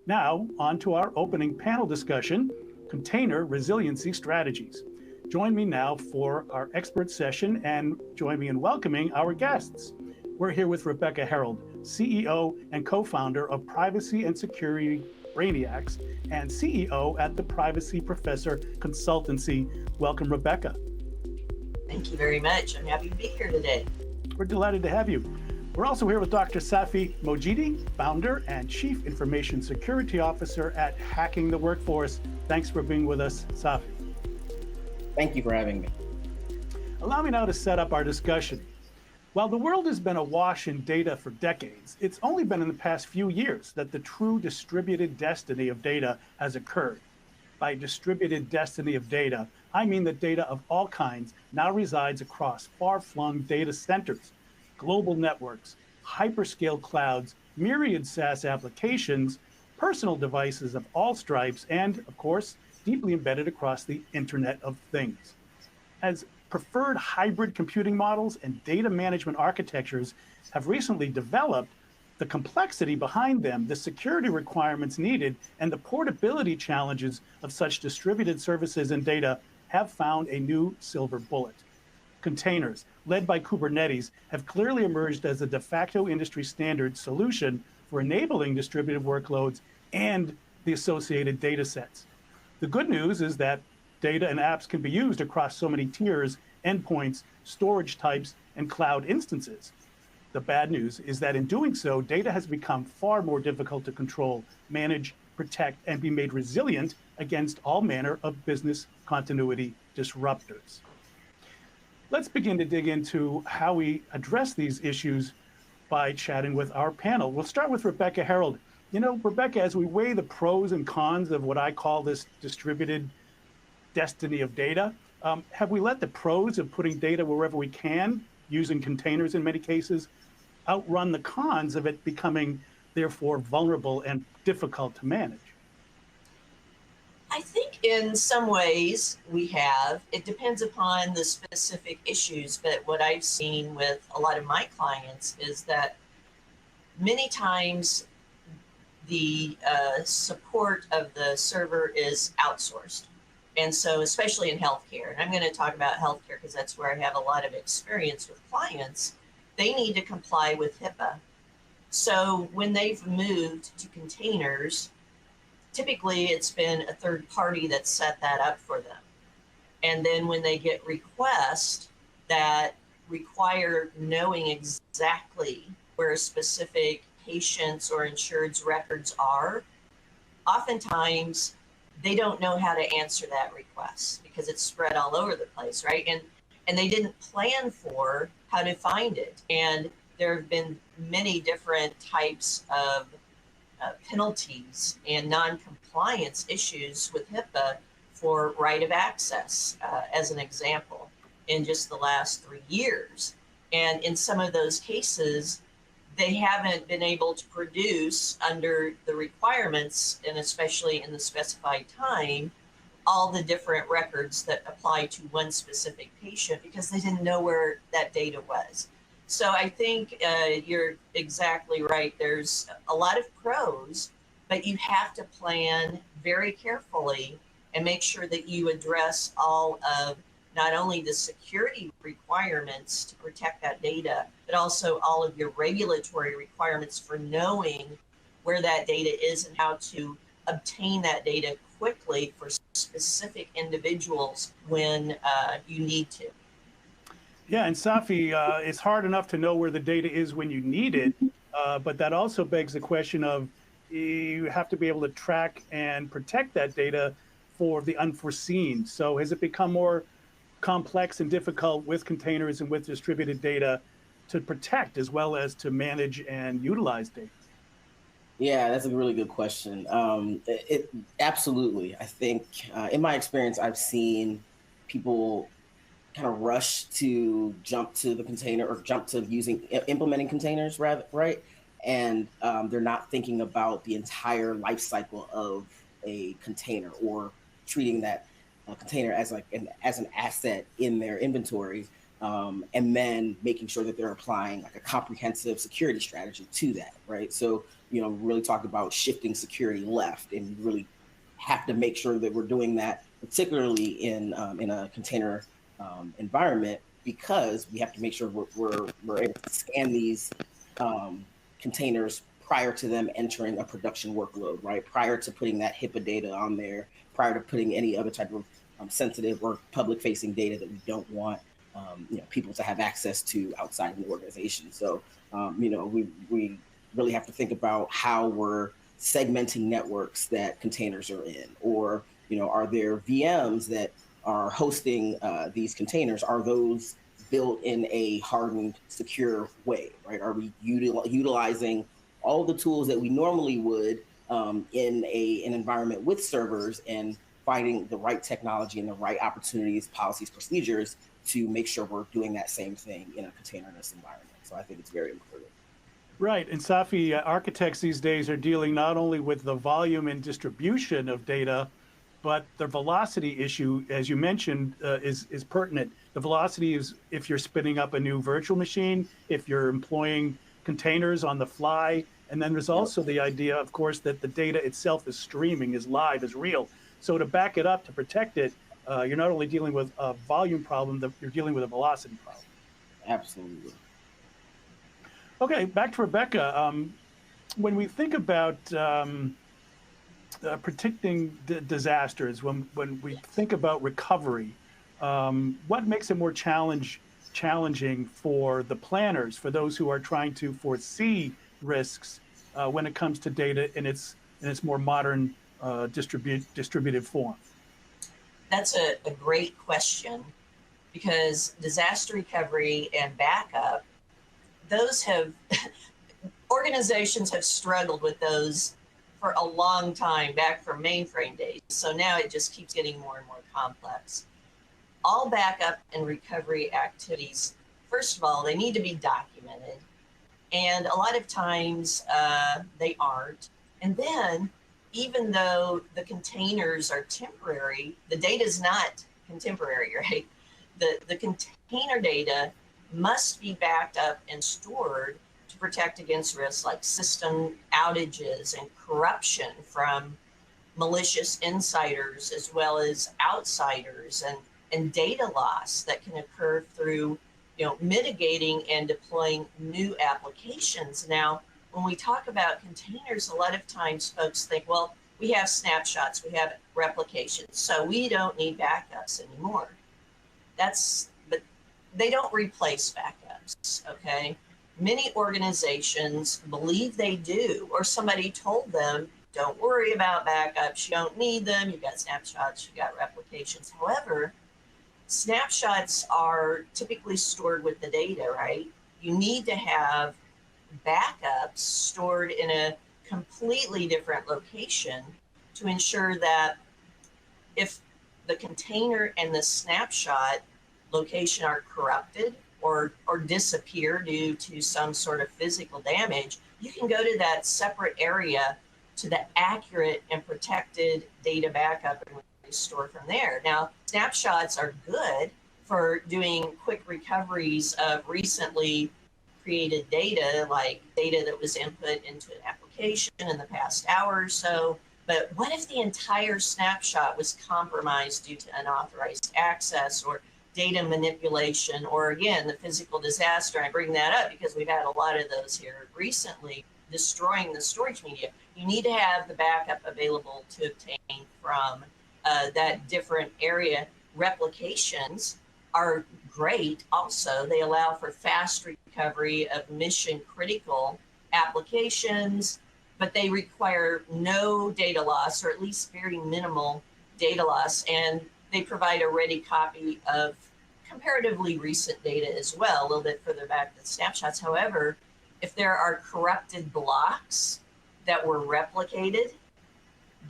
Now, on to our opening panel discussion, Container Resiliency Strategies. Join me now for our expert session and join me in welcoming our guests. We're here with Rebecca Herold, CEO and co-founder of Privacy and Security Brainiacs and CEO at the Privacy Professor Consultancy. Welcome, Rebecca. Thank you very much. I'm happy to be here today. We're delighted to have you. We're also here with Dr. Safi Mojidi, founder and Chief Information Security Officer at Hacking the Workforce. Thanks for being with us, Safi. Thank you for having me. Allow me now to set up our discussion. While the world has been awash in data for decades, it's only been in the past few years that the true distributed destiny of data has occurred. By distributed destiny of data, I mean that data of all kinds now resides across far-flung data centers, global networks, hyperscale clouds, myriad SaaS applications, personal devices of all stripes, and, of course, deeply embedded across the Internet of Things. As preferred hybrid computing models and data management architectures have recently developed, the complexity behind them, the security requirements needed, and the portability challenges of such distributed services and data have found a new silver bullet. Containers, led by Kubernetes, have clearly emerged as a de facto industry standard solution for enabling distributed workloads and the associated data sets. The good news is that data and apps can be used across so many tiers, endpoints, storage types, and cloud instances. The bad news is that in doing so, data has become far more difficult to control, manage, protect, and be made resilient against all manner of business continuity disruptors. Let's begin to dig into how we address these issues by chatting with our panel. We'll start with Rebecca Herold. You know, Rebecca, as we weigh the pros and cons of what I call this distributed destiny of data, have we let the pros of putting data wherever we can, using containers in many cases, outrun the cons of it becoming, therefore, vulnerable and difficult to manage? I think in some ways we have. It depends upon the specific issues, but what I've seen with a lot of my clients is that many times the support of the server is outsourced. And so, especially in healthcare, and I'm going to talk about healthcare because that's where I have a lot of experience with clients, they need to comply with HIPAA. So when they've moved to containers, typically it's been a third party that set that up for them. And then when they get requests that require knowing exactly where specific patients or insured's records are, oftentimes they don't know how to answer that request because it's spread all over the place, right? And they didn't plan for how to find it. And there have been many different types of penalties and non-compliance issues with HIPAA for right of access, as an example, in just the last 3 years. And in some of those cases, they haven't been able to produce under the requirements, and especially in the specified time, all the different records that apply to one specific patient because they didn't know where that data was. So I think you're exactly right. There's a lot of pros, but you have to plan very carefully and make sure that you address all of not only the security requirements to protect that data, but also all of your regulatory requirements for knowing where that data is and how to obtain that data quickly for specific individuals when you need to. Yeah, and Safi, it's hard enough to know where the data is when you need it, but that also begs the question of you have to be able to track and protect that data for the unforeseen. So has it become more complex and difficult with containers and with distributed data to protect as well as to manage and utilize data? Yeah, that's a really good question. Absolutely. I think in my experience, I've seen people kind of rush to jump to the container or jump to implementing containers, rather, right? And they're not thinking about the entire life cycle of a container or treating that container as an asset in their inventory, and then making sure that they're applying like a comprehensive security strategy to that, right? So really talked about shifting security left, and really have to make sure that we're doing that, particularly in a container environment, because we have to make sure we're able to scan these containers prior to them entering a production workload, right? Prior to putting that HIPAA data on there, prior to putting any other type of sensitive or public-facing data that we don't want people to have access to outside of the organization. So, we really have to think about how we're segmenting networks that containers are in, or are there VMs that are hosting these containers? Are those built in a hardened, secure way, right? Are we utilizing all the tools that we normally would in an environment with servers, and finding the right technology and the right opportunities, policies, procedures to make sure we're doing that same thing in a containerless environment? So I think it's very important. Right, and Safi, architects these days are dealing not only with the volume and distribution of data, but the velocity issue, as you mentioned, is pertinent. The velocity is if you're spinning up a new virtual machine, if you're employing containers on the fly, and then there's also the idea, of course, that the data itself is streaming, is live, is real. So to back it up, to protect it, you're not only dealing with a volume problem, you're dealing with a velocity problem. Absolutely. Okay, back to Rebecca. When we think about predicting disasters, when we think about recovery, what makes it more challenging for the planners, for those who are trying to foresee risks when it comes to data in its more modern distributed form? That's a great question, because disaster recovery and backup, those have organizations have struggled with those for a long time, back from mainframe days. So now it just keeps getting more and more complex. All backup and recovery activities, first of all, they need to be documented. And a lot of times they aren't. And then, even though the containers are temporary, the data is not contemporary, right? The container data must be backed up and stored to protect against risks like system outages and corruption from malicious insiders, as well as outsiders, and data loss that can occur through mitigating and deploying new applications. Now, when we talk about containers, a lot of times folks think, well, we have snapshots, we have replications, so we don't need backups anymore. But they don't replace backups, okay? Many organizations believe they do, or somebody told them, don't worry about backups, you don't need them, you've got snapshots, you've got replications. However, snapshots are typically stored with the data, right? You need to have backups stored in a completely different location to ensure that if the container and the snapshot location are corrupted or disappear due to some sort of physical damage, you can go to that separate area to the accurate and protected data backup and restore from there. Now, snapshots are good for doing quick recoveries of recently created data, like data that was input into an application in the past hour or so. But what if the entire snapshot was compromised due to unauthorized access or data manipulation, or again, the physical disaster? I bring that up because we've had a lot of those here recently, destroying the storage media. You need to have the backup available to obtain from that different area. Replications are great also. They allow for fast recovery of mission critical applications, but they require no data loss, or at least very minimal data loss. And they provide a ready copy of comparatively recent data as well, a little bit further back than snapshots. However, if there are corrupted blocks that were replicated,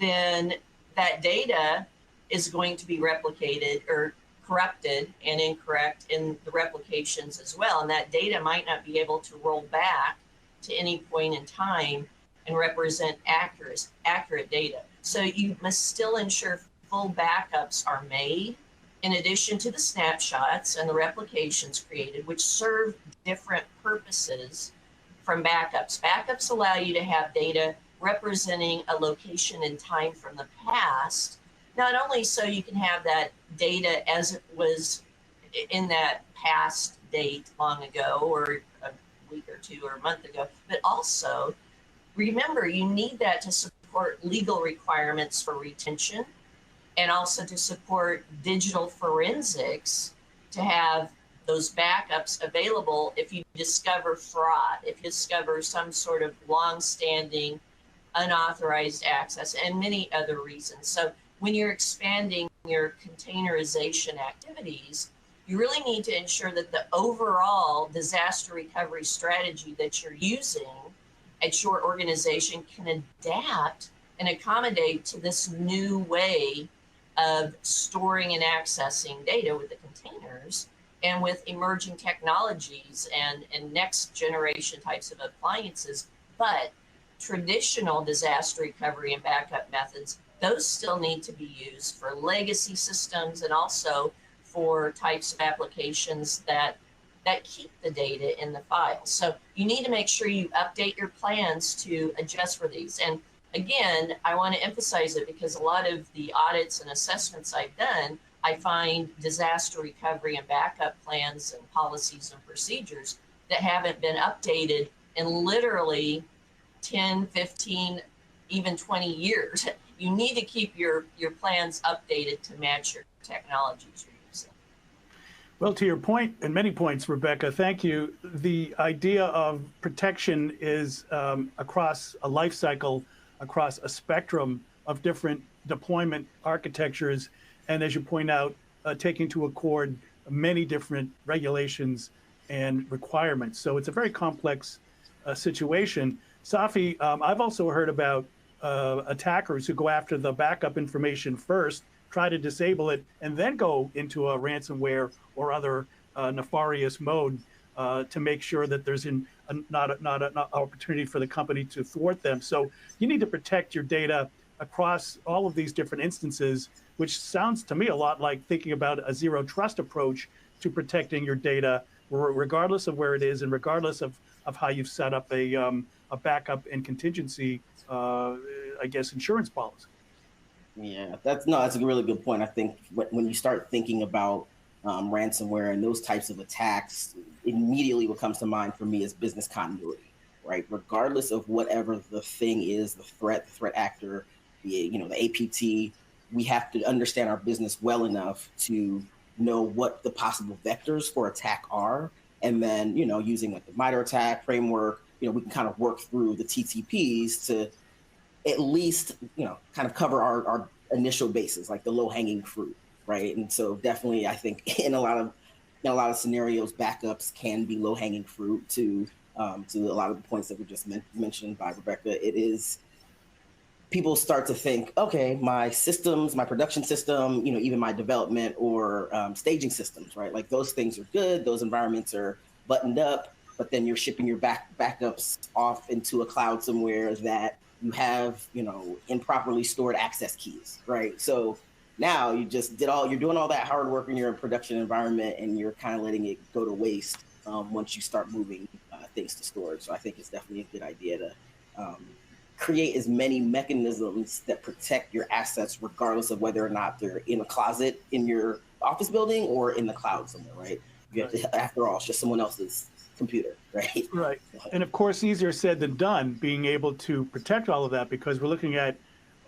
then that data is going to be replicated or corrupted and incorrect in the replications as well. And that data might not be able to roll back to any point in time and represent accurate data. So you must still ensure full backups are made, in addition to the snapshots and the replications created, which serve different purposes from backups. Backups allow you to have data representing a location and time from the past, not only so you can have that data as it was in that past date long ago, or a week or two or a month ago, but also remember you need that to support legal requirements for retention, and also to support digital forensics, to have those backups available if you discover fraud, if you discover some sort of long-standing unauthorized access, and many other reasons. So when you're expanding your containerization activities, you really need to ensure that the overall disaster recovery strategy that you're using at your organization can adapt and accommodate to this new way of storing and accessing data with the containers, and with emerging technologies and next generation types of appliances. But traditional disaster recovery and backup methods, those still need to be used for legacy systems, and also for types of applications that keep the data in the file. So you need to make sure you update your plans to adjust for these. And again, I want to emphasize it because a lot of the audits and assessments I've done, I find disaster recovery and backup plans and policies and procedures that haven't been updated in literally 10, 15, even 20 years. You need to keep your plans updated to match your technologies you're using. Well, to your point, and many points, Rebecca, thank you. The idea of protection is across a life cycle, across a spectrum of different deployment architectures, and as you point out, taking to accord many different regulations and requirements. So it's a very complex situation. Safi, I've also heard about attackers who go after the backup information first, try to disable it, and then go into a ransomware or other nefarious mode to make sure that there's not an opportunity for the company to thwart them. So you need to protect your data across all of these different instances, which sounds to me a lot like thinking about a zero trust approach to protecting your data, regardless of where it is and regardless of how you've set up a backup and contingency, I guess, insurance policy. Yeah, that's a really good point. I think when you start thinking about ransomware and those types of attacks, immediately what comes to mind for me is business continuity, right? Regardless of whatever the thing is, the threat actor, the APT, we have to understand our business well enough to know what the possible vectors for attack are, and then using like the MITRE ATT&CK framework, we can kind of work through the TTPs to at least kind of cover our initial bases, like the low hanging fruit, right? And so definitely, I think in a lot of scenarios, backups can be low hanging fruit to a lot of the points that were just mentioned by Rebecca. It is, people start to think, okay, my systems, my production system, even my development or staging systems, right? Like those things are good, those environments are buttoned up, but then you're shipping your backups off into a cloud somewhere that you have, improperly stored access keys, right? So now you're doing all that hard work in your production environment, and you're kind of letting it go to waste once you start moving things to storage. So I think it's definitely a good idea to create as many mechanisms that protect your assets, regardless of whether or not they're in a closet in your office building or in the cloud somewhere, right? You have to, after all, it's just someone else's computer, right? Right. And of course, easier said than done, being able to protect all of that, because we're looking at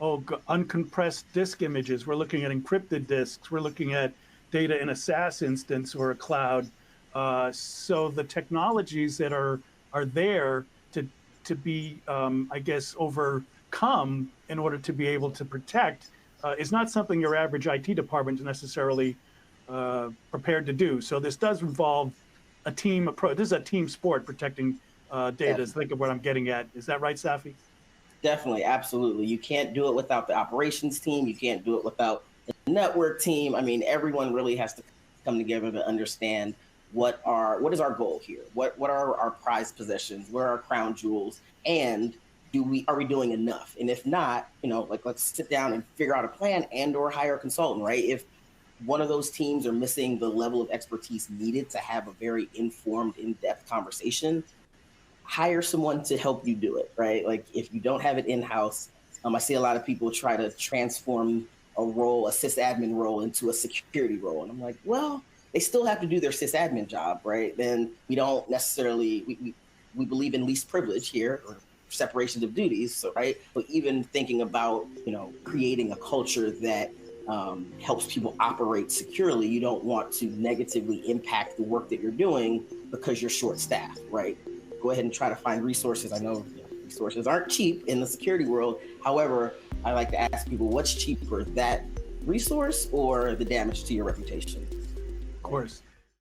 uncompressed disk images, we're looking at encrypted disks, we're looking at data in a SaaS instance or a cloud. So the technologies that are there to be, I guess, overcome in order to be able to protect is not something your average IT department is necessarily prepared to do. So this does involve a team approach. This is a team sport, protecting data. Think of what I'm getting at. Is that right, Safi? Definitely, absolutely. You can't do it without the operations team. You can't do it without the network team. I mean, everyone really has to come together to understand what is our goal here? What are our prized possessions? What are our crown jewels? And are we doing enough? And if not, let's sit down and figure out a plan or hire a consultant, right? If one of those teams are missing the level of expertise needed to have a very informed, in-depth conversation, hire someone to help you do it, right? Like if you don't have it in-house, I see a lot of people try to transform a role, a sysadmin role, into a security role. And I'm like, well, they still have to do their sysadmin job, right? Then we don't necessarily, we believe in least privilege here, or separations of duties, so, right? But even thinking about, creating a culture that helps people operate securely, you don't want to negatively impact the work that you're doing because you're short-staffed, right? Go ahead and try to find resources. I know resources aren't cheap in the security world. However, I like to ask people, what's cheaper, that resource or the damage to your reputation? Of course.